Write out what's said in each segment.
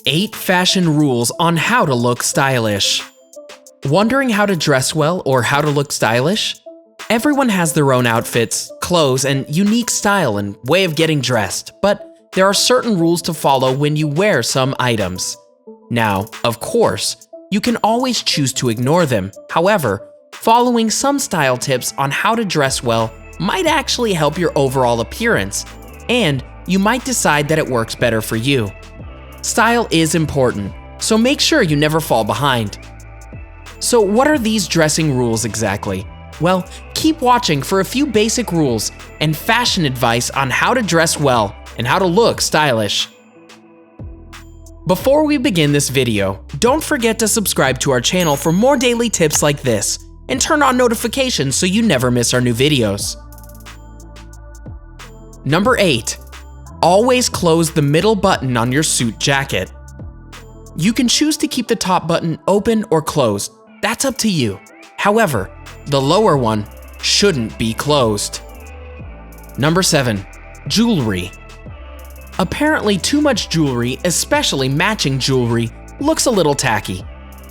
8 fashion rules on how to look stylish. Wondering how to dress well or how to look stylish? Everyone has their own outfits, clothes, and unique style and way of getting dressed, but there are certain rules to follow when you wear some items. Now, of course, you can always choose to ignore them. However, following some style tips on how to dress well might actually help your overall appearance, and you might decide that it works better for you. Style is important, so make sure you never fall behind. So what are these dressing rules exactly? Well, keep watching for a few basic rules and fashion advice on how to dress well and how to look stylish. Before we begin this video, don't forget to subscribe to our channel for more daily tips like this and turn on notifications so you never miss our new videos. Number 8. Always close the middle button on your suit jacket. You can choose to keep the top button open or closed. That's up to you. However, the lower one shouldn't be closed. Number 7. Jewelry. Apparently too much jewelry, especially matching jewelry, looks a little tacky.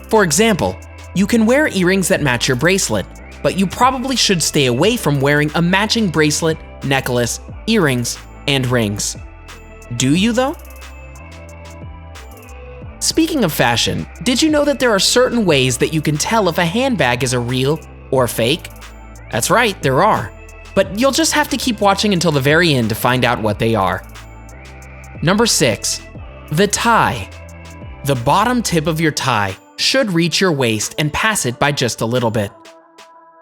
For example, you can wear earrings that match your bracelet, but you probably should stay away from wearing a matching bracelet, necklace, earrings, and rings. Do you though? Speaking of fashion, did you know that there are certain ways that you can tell if a handbag is a real or fake? That's right, there are. But you'll just have to keep watching until the very end to find out what they are. Number 6. The tie. The bottom tip of your tie should reach your waist and pass it by just a little bit.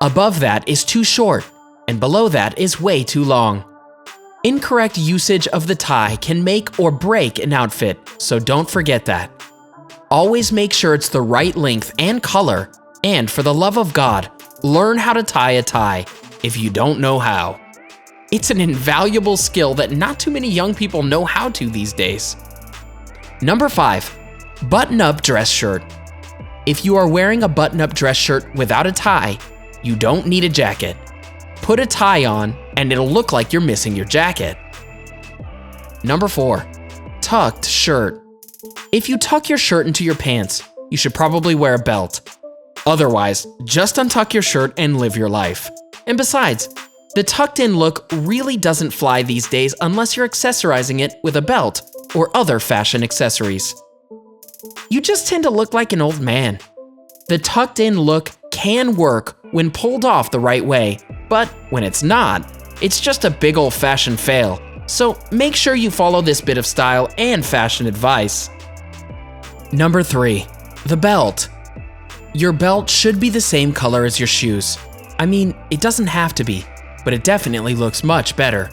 Above that is too short, and below that is way too long. Incorrect usage of the tie can make or break an outfit, so don't forget that. Always make sure it's the right length and color, and for the love of God, learn how to tie a tie if you don't know how. It's an invaluable skill that not too many young people know how to these days. Number 5. Button-up dress shirt. If you are wearing a button-up dress shirt without a tie, you don't need a jacket. Put a tie on, and it'll look like you're missing your jacket. Number 4. Tucked shirt. If you tuck your shirt into your pants, you should probably wear a belt. Otherwise, just untuck your shirt and live your life. And besides, the tucked-in look really doesn't fly these days unless you're accessorizing it with a belt or other fashion accessories. You just tend to look like an old man. The tucked-in look can work when pulled off the right way, but when it's not, it's just a big old-fashioned fail. So make sure you follow this bit of style and fashion advice. Number 3. The belt. Your belt should be the same color as your shoes. I mean, it doesn't have to be, but it definitely looks much better.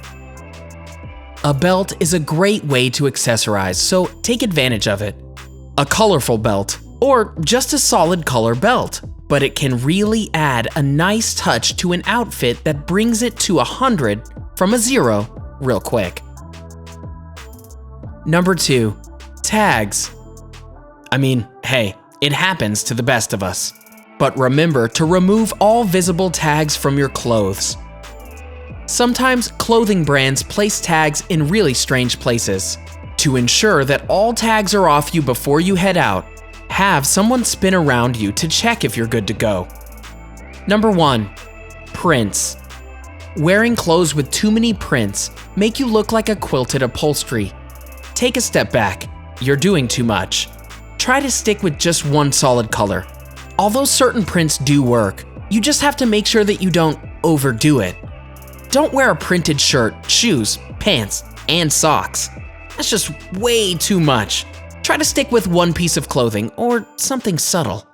A belt is a great way to accessorize, so take advantage of it. A colorful belt, or just a solid color belt, but it can really add a nice touch to an outfit that brings it to 100 from a 0 real quick. Number 2. Tags. I mean, hey, it happens to the best of us. But remember to remove all visible tags from your clothes. Sometimes clothing brands place tags in really strange places. To ensure that all tags are off you before you head out, have someone spin around you to check if you're good to go. Number 1. Prints. Wearing clothes with too many prints make you look like a quilted upholstery. Take a step back. You're doing too much. Try to stick with just one solid color. Although certain prints do work, you just have to make sure that you don't overdo it. Don't wear a printed shirt, shoes, pants, and socks. That's just way too much. Try to stick with one piece of clothing or something subtle.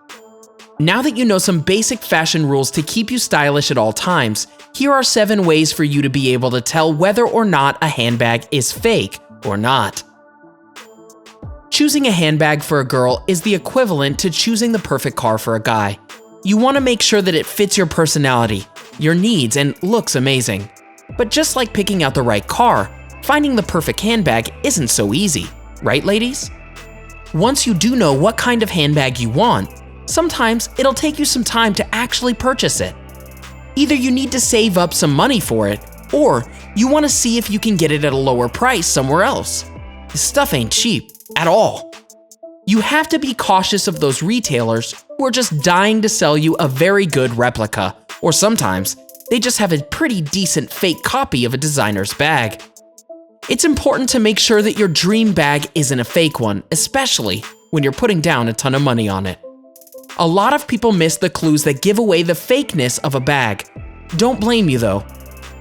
Now that you know some basic fashion rules to keep you stylish at all times, here are 7 ways for you to be able to tell whether or not a handbag is fake or not. Choosing a handbag for a girl is the equivalent to choosing the perfect car for a guy. You want to make sure that it fits your personality, your needs, and looks amazing. But just like picking out the right car, finding the perfect handbag isn't so easy, right ladies? Once you do know what kind of handbag you want, sometimes it'll take you some time to actually purchase it. Either you need to save up some money for it, or you want to see if you can get it at a lower price somewhere else. This stuff ain't cheap at all. You have to be cautious of those retailers who are just dying to sell you a very good replica, or sometimes they just have a pretty decent fake copy of a designer's bag. It's important to make sure that your dream bag isn't a fake one, especially when you're putting down a ton of money on it. A lot of people miss the clues that give away the fakeness of a bag. Don't blame you though.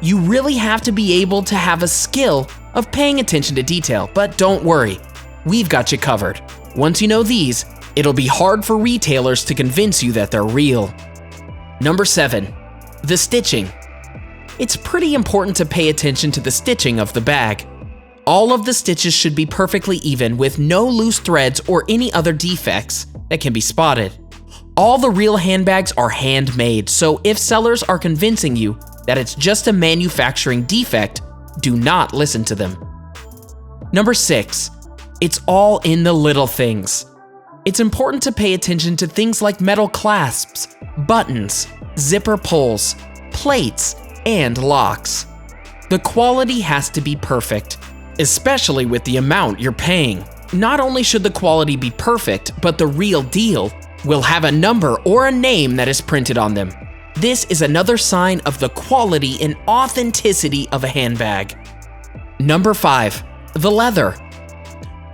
You really have to be able to have a skill of paying attention to detail, but don't worry, we've got you covered. Once you know these, it'll be hard for retailers to convince you that they're real. Number 7, the stitching. It's pretty important to pay attention to the stitching of the bag. All of the stitches should be perfectly even with no loose threads or any other defects that can be spotted. All the real handbags are handmade, so if sellers are convincing you that it's just a manufacturing defect, do not listen to them. Number 6, it's all in the little things. It's important to pay attention to things like metal clasps, buttons, zipper pulls, plates, and locks. The quality has to be perfect, especially with the amount you're paying. Not only should the quality be perfect, but the real deal will have a number or a name that is printed on them. This is another sign of the quality and authenticity of a handbag. Number 5, the leather.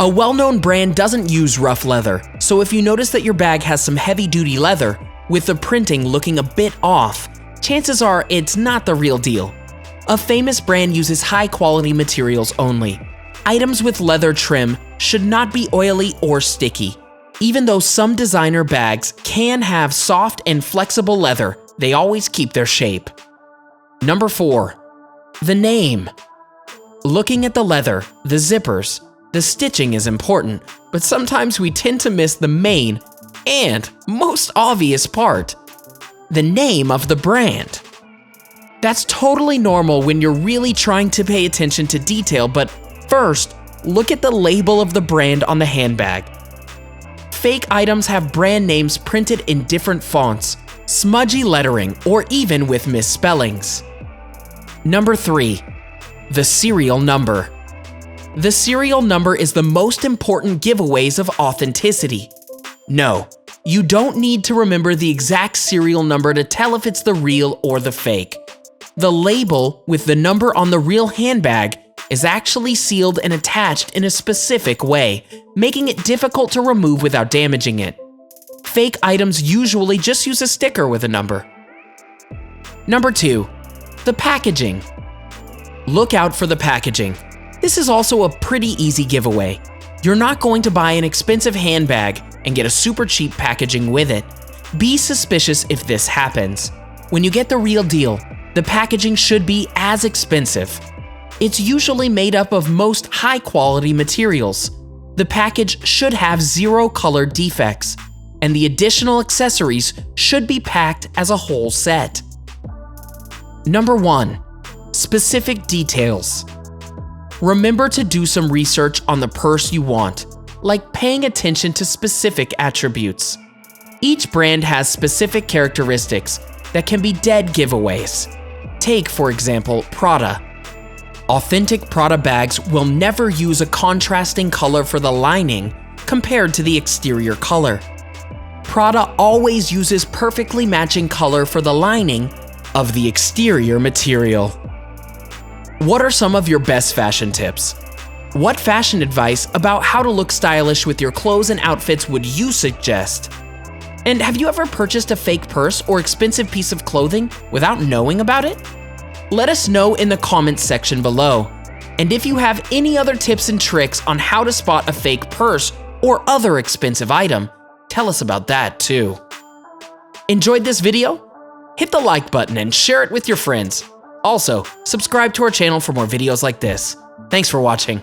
A well-known brand doesn't use rough leather, so if you notice that your bag has some heavy-duty leather with the printing looking a bit off, chances are it's not the real deal. A famous brand uses high-quality materials only. Items with leather trim should not be oily or sticky. Even though some designer bags can have soft and flexible leather, they always keep their shape. Number 4, the name. Looking at the leather, the zippers, the stitching is important, but sometimes we tend to miss the main and most obvious part, the name of the brand. That's totally normal when you're really trying to pay attention to detail, but first, look at the label of the brand on the handbag. Fake items have brand names printed in different fonts, smudgy lettering, or even with misspellings. Number 3, the serial number. The serial number is the most important giveaways of authenticity. No, you don't need to remember the exact serial number to tell if it's the real or the fake. The label with the number on the real handbag is actually sealed and attached in a specific way, making it difficult to remove without damaging it. Fake items usually just use a sticker with a number. Number 2, the packaging. Look out for the packaging. This is also a pretty easy giveaway. You're not going to buy an expensive handbag and get a super cheap packaging with it. Be suspicious if this happens. When you get the real deal, the packaging should be as expensive. It's usually made up of most high-quality materials. The package should have 0 color defects, and the additional accessories should be packed as a whole set. Number 1, specific details. Remember to do some research on the purse you want, like paying attention to specific attributes. Each brand has specific characteristics that can be dead giveaways. Take, for example, Prada. Authentic Prada bags will never use a contrasting color for the lining compared to the exterior color. Prada always uses perfectly matching color for the lining of the exterior material. What are some of your best fashion tips? What fashion advice about how to look stylish with your clothes and outfits would you suggest? And have you ever purchased a fake purse or expensive piece of clothing without knowing about it? Let us know in the comments section below. And if you have any other tips and tricks on how to spot a fake purse or other expensive item, tell us about that too. Enjoyed this video? Hit the like button and share it with your friends. Also, subscribe to our channel for more videos like this. Thanks for watching.